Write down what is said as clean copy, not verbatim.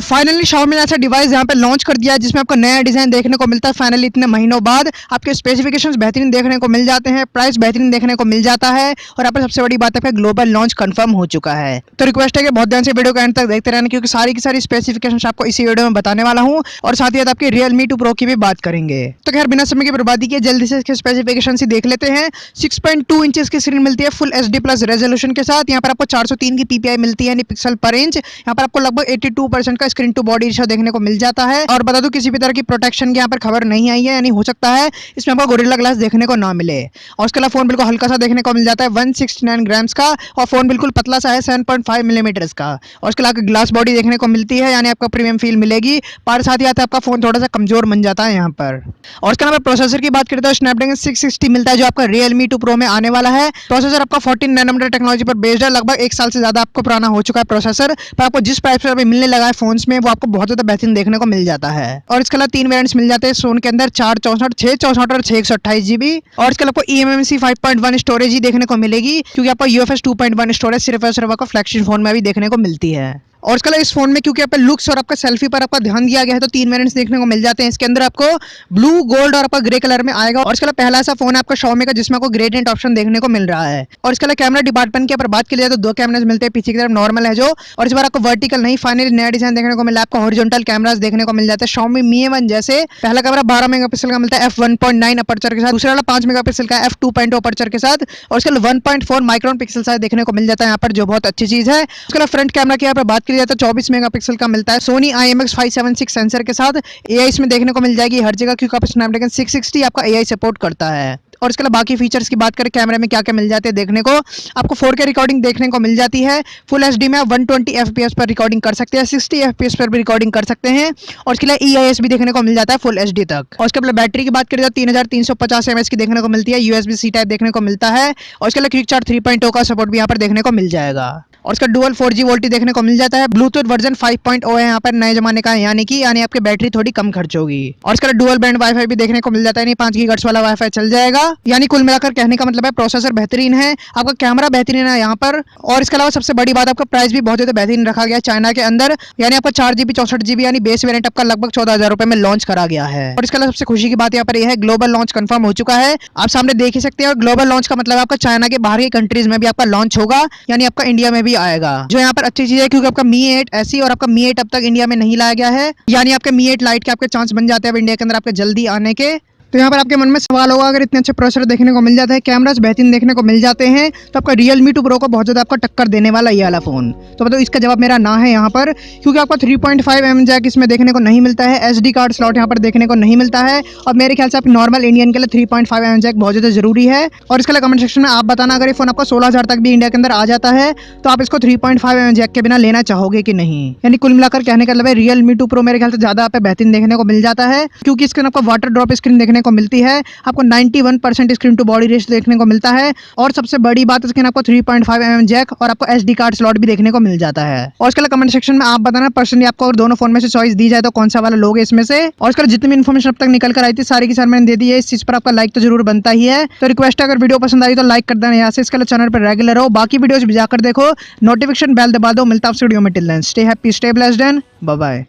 तो finally Xiaomi ने ऐसा डिवाइस यहाँ पे लॉन्च कर दिया है जिसमें आपको नया डिजाइन देखने को मिलता है। फाइनली इतने महीनों बाद आपके स्पेसिफिकेशंस बेहतरीन देखने को मिल जाते हैं, प्राइस बेहतरीन देखने को मिल जाता है और यहाँ पर सबसे बड़ी बात है कि ग्लोबल लॉन्च कंफर्म हो चुका है। तो रिक्वेस्ट है कि बहुत ध्यान से वीडियो को एंड तक देखते रहना क्योंकि सारी की सारी स्पेसिफिकेशंस आपको इसी वीडियो में बताने वाला हूँ और साथ ही साथ आपके Realme 2 Pro की भी बात करेंगे। तो खैर बिना समय की बर्बादी किए जल्दी से इसके स्पेसिफिकेशन ही देख लेते हैं। 6.2 इंचेस की स्क्रीन मिलती है फुल HD प्लस रेजोल्यूशन के साथ। यहाँ पर आपको 403 की PPI मिलती है यानी पिक्सल पर इंच। यहाँ पर आपको लगभग 82% का स्क्रीन टू बॉडी रेशियो देखने को मिल जाता है और बता दूं किसी भी तरह की प्रोटेक्शन की यहाँ पर खबर नहीं आई है, यानी हो सकता है इसमें आपको गोरिल्ला ग्लास देखने को ना मिले। और उसके अलावा फोन बिल्कुल हल्का सा देखने को मिल जाता है 169 ग्राम्स का और फोन बिल्कुल पतला सा है 7.5 मिलीमीटर का। और उसके अलावा ग्लास बॉडी देखने को मिलती है यानी आपको प्रीमियम फील मिलेगी, पर साथ ही आता है आपका फोन थोड़ा सा कमजोर बन जाता है यहाँ पर। और उसके अलावा प्रोसेसर की बात करें तो स्नैपड्रैगन 660 मिलता है जो आपका Realme 2 Pro में आने वाला है। प्रोसेसर आपका 14 नैनोमीटर टेक्नोलॉजी पर बेस्ड है, लगभग 1 साल से ज्यादा आपको पुराना हो चुका है प्रोसेसर, पर आपको जिस प्राइस पर अभी मिलने लगा है फोन्स में वो आपको बहुत ज्यादा बेहतरीन देखने को मिल जाता है। और इसके अलावा 3 वेरिएंट्स मिल जाते हैं इस फोन के अंदर, 464, 664 और 628 GB। और इसके अलावा आपको eMMC 5.1 स्टोरेज ही देखने को मिलेगी क्योंकि आपको UFS 2.1 स्टोरेज सिर्फ और सिर्फ आपको फ्लैगशिप फोन में भी देखने को मिलती है। और इसके अलावा इस फोन में क्योंकि आपका लुक्स और आपका सेल्फी पर आपका ध्यान दिया गया है तो 3 वेरिएंट्स देखने को मिल जाते हैं। इसके अंदर आपको ब्लू, गोल्ड और आपका ग्रे कलर में आएगा। और इसके अलावा पहला ऐसा फोन है आपका Xiaomi का जिसमें आपको ग्रेडिएंट ऑप्शन देखने को मिल रहा है। और इसके अलावा कैमरा डिपार्टमेंट की अगर बात की जाए तो 2 कैमरास मिलते हैं, पीछे की तरफ नॉर्मल है जो, और इस बार आपको वर्टिकल नहीं, फाइनली नया डिजाइन देखने को मिला है। आपको हॉरिजॉन्टल कैमरास देखने को मिल जाते हैं Xiaomi Mi A1 जैसे। पहला कैमरा 12 मेगापिक्सल का मिलता है f1.9 अपर्चर के साथ, दूसरा वाला 5 मेगापिक्सल का f2.0 अपर्चर के साथ और इसके अलावा 1.4 माइक्रोन पिक्सल साइज देखने को मिल जाता है यहाँ पर, जो बहुत अच्छी चीज है। उसके अलावा फ्रंट कैमरा की यहाँ पर बात की जाए तो 24 मेगापिक्सल का मिलता है Sony IMX576 सेंसर के साथ। AI इसमें देखने को मिल जाएगी हर जगह क्योंकि आपका स्नैपड्रैगन 660 आपका AI सपोर्ट करता है। और इसके अलावा बाकी फीचर्स की बात करें कैमरे में क्या क्या मिल जाते हैं देखने को, आपको 4K रिकॉर्डिंग देखने को मिल जाती है। फुल HD में आप 120 FPS पर रिकॉर्डिंग कर सकते हैं, 60 FPS पर भी रिकॉर्डिंग कर सकते हैं और इसके लिए EIS भी देखने को मिल जाता है फुल HD तक। और इसके अलावा बैटरी की बात करें तो 3350 mAh की देखने को मिलती है, USB-C टाइप देखने को मिलता है और इसके अलावा क्विक चार्ज 3.0 का सपोर्ट भी यहाँ पर देखने को मिल जाएगा। और इसका डुअल 4G वोल्टी देखने को मिल जाता है। ब्लूटूथ वर्जन 5.0 है यहाँ पर, नए जमाने का है, यानी आपकी बैटरी थोड़ी कम खर्च होगी। और इसका डुअल बैंड वाईफाई भी देखने को मिल जाता है, यानी 5 GHz वाला वाईफाई चल जाएगा। यानी कुल मिलाकर कहने का मतलब है प्रोसेसर बेहतरीन है, आपका कैमरा बेहतरीन है यहाँ पर। और इसके अलावा सबसे बड़ी बात आपका प्राइस भी बहुत ज्यादा बेहतरीन रखा गया है चाइना के अंदर, यानी आपका 4GB 64GB यानी बेस वेरिएंट आपका लगभग 14,000 रुपए में लॉन्च करा गया है। और इसके अलावा सबसे खुशी की बात यहाँ पर यह है ग्लोबल लॉन्च कंफर्म हो चुका है, आप सामने देख ही सकते हैं। और ग्लोबल लॉन्च का मतलब आपका चाइना के बाहर की कंट्रीज में भी आपका लॉन्च होगा, यानी आपका इंडिया में भी आएगा, जो यहाँ पर अच्छी चीज है क्योंकि आपका Mi 8 ऐसी और आपका Mi 8 अब तक इंडिया में नहीं लाया गया है, यानी आपके Mi 8 लाइट के आपके चांस बन जाते हैं अब इंडिया के अंदर आपके जल्दी आने के। तो यहाँ पर आपके मन में सवाल होगा अगर इतने अच्छे प्रोसेसर देखने को मिल जाता है, कैमरास बेहतरीन देखने को मिल जाते हैं, तो आपका Realme 2 Pro को बहुत ज़्यादा आपका टक्कर देने वाला ये वाला फ़ोन। तो मतलब इसका जवाब मेरा ना है यहाँ पर, क्योंकि आपका 3.5mm जैक इसमें देखने को नहीं मिलता है, SD कार्ड स्लॉट यहाँ पर देखने को नहीं मिलता है और मेरे ख्याल से आप नॉर्मल इंडियन के लिए 3.5mm जैक बहुत ज़्यादा जरूरी है। और इसके लिए कमेंट सेक्शन में आप बताना अगर ये फ़ोन आपको 16,000 तक भी इंडिया के अंदर आ जाता है तो आप इसको 3.5mm जैक के बिना लेना चाहोगे कि नहीं। यानी कुल मिलाकर कहने का मतलब है Realme 2 Pro मेरे ख्याल से ज़्यादा आप बेहतरीन देखने को मिल जाता है क्योंकि इसके आपको वाटर ड्रॉप स्क्रीन देखने को मिलती है, आपको 91% स्क्रीन टू बॉडी रेशियो देखने को मिलता है और सबसे बड़ी बात इसके आपको 3.5mm जैक और आपको SD कार्ड स्लॉट भी देखने को मिल जाता है। और इसके लिए कमेंट सेक्शन में आप बताना पर्सनली आपको अगर दोनों फोन में से चॉइस दी जाए तो कौन सा वाला लोगे इसमें से। और इसका जितनी भी इन्फॉर्मेशन अब तक निकल कर आई थी सारी की सारी मैंने दे दी है, इस चीज पर आपका लाइक तो जरूर बनता ही है। तो रिक्वेस्ट है अगर वीडियो पसंद आई तो लाइक कर देना, यहाँ से इसके लिए चैनल पर रेगुलर हो, बाकी वीडियोस भी जाकर देखो, नोटिफिकेशन बेल दबा दो। मिलता है वीडियो में, till then stay happy, stay blessed and bye bye.